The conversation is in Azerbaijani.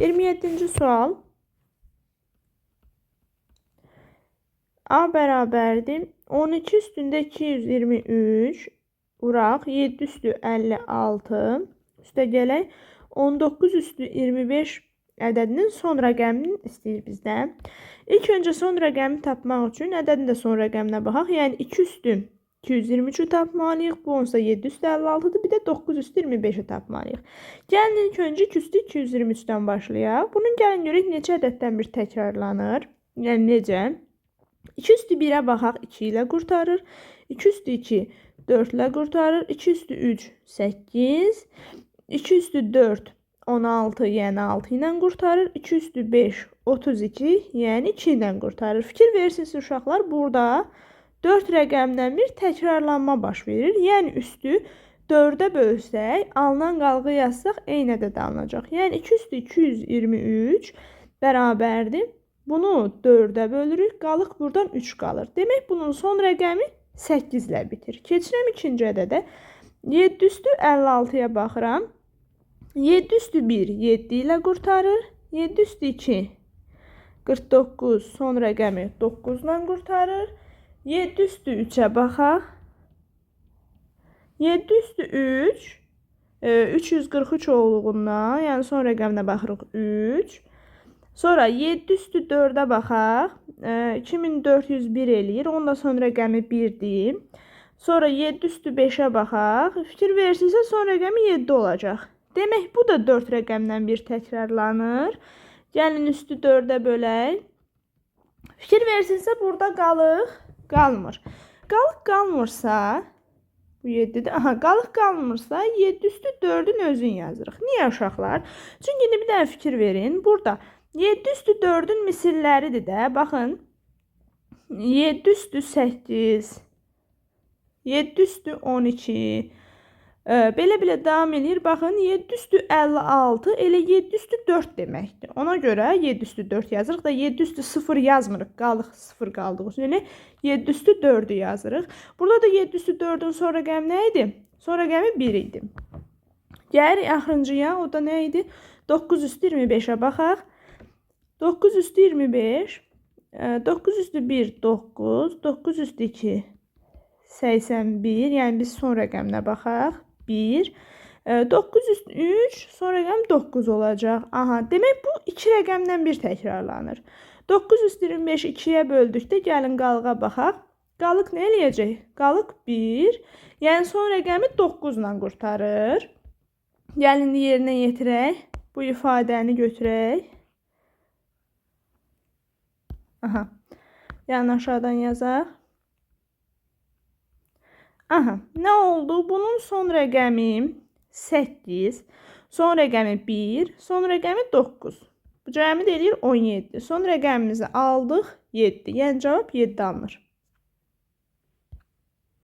27-ci sual. A bərabərdir 12 üstündə 223 vuraq 7 üstü 56 üstə gələk 19 üstü 25 ədədinin son rəqəmini istəyir bizdən. İlk öncə son rəqəmi tapmaq üçün ədədin də son rəqəminə baxaq. Yəni 2 üstü 223-ü tapmalıyıq. Bu onsa 7 üstü 56-dır. Bir də 9 üstü 25-i tapmalıyıq. Gəlin ilk öncə 2 üstü 223-dən başlayaq. Bunun gəlin görək neçə ədəddən bir təkrarlanır. Yəni necə? 2 üstü 1-ə baxaq, 2 ilə qurtarır. 2 üstü 2, 4 ilə qurtarır. 2 üstü 3, 8. 2 üstü 4, 16, yəni 6 ilə qurtarır. 2 üstü 5, 32, yəni 2 ilə qurtarır. Fikir verirsiniz uşaqlar, burada 4 rəqəmdən bir təkrarlanma baş verir. Yəni üstü 4-ə bölsək, alınan qalğı yazsaq, eyni ədəd alınacaq. Yəni 2 üstü 223 bərabərdir. Bunu 4-ə bölürük, qalıq buradan 3 qalır. Demək, bunun son rəqəmi 8 ilə bitir. Keçirəm ikinci ədədə. 7 üstü 56-ya baxıram. 7 üstü 1, 7 ilə qurtarır. 7 üstü 2, 49, son rəqəmi 9 ilə qurtarır. 7 üstü 3-ə baxaq. 7 üstü 3, 343 olduğundan, yəni son rəqəminə baxırıq 3. Sonra 7 üstü 4-ə baxaq. 2401 eləyir. Onun da son rəqəmi 1-dir. Sonra 7 üstü 5-ə baxaq. Fikir verirsinizsə son rəqəmi 7 olacaq. Demək, bu da 4 rəqəmdən bir təkrarlanır. Gəlin üstü 4-ə bölək. Fikir verirsinizsə burada qalıq qalmır. Qalıq qalmırsa, bu 7-dir. Aha, qalıq qalmırsa 7 üstü 4-ün özünü yazırıq. Niyə uşaqlar? Çünki bir dənə fikir verin. Burada 7 üstü 4-ün misilləridir də. Baxın. 7 üstü 8. 7 üstü 12. Belə davam edir. Baxın. 7 üstü 56. Elə 7 üstü 4 deməkdir. Ona görə 7 üstü 4 yazırıq da 7 üstü 0 yazmırıq. Qalıq 0 qaldıq. Yəni 7 üstü 4'ü yazırıq. Burada da 7 üstü 4'ün son rəqəmi nə idi? Son rəqəmi 1 idi. Gəlirik axırıncıya. O da nə idi? 9 üstü 25'ə baxaq. 9 üstü 25, 9 üstü 1, 9, 9 üstü 2, 81, yəni biz son rəqəminə baxaq, 1, 9 üstü 3, son rəqəm 9 olacaq. Aha, demək bu 2 rəqəmdən bir təkrarlanır. 9 üstü 25 2-yə böldükdə gəlin qalığa baxaq. Qalıq nə eləyəcək? Qalıq 1, yəni son rəqəmi 9 ilə qurtarır. Gəlin yerinə yetirək, bu ifadəni götürək. Aha. Yəni aşağıdan yazaq. Aha. Nə oldu? Bunun son rəqəmi 8. Son rəqəmi 1. Son rəqəmi 9. Bu cəmi də eləyir 17. Son rəqəmimizi aldıq 7. Yəni cavab 7 alınır.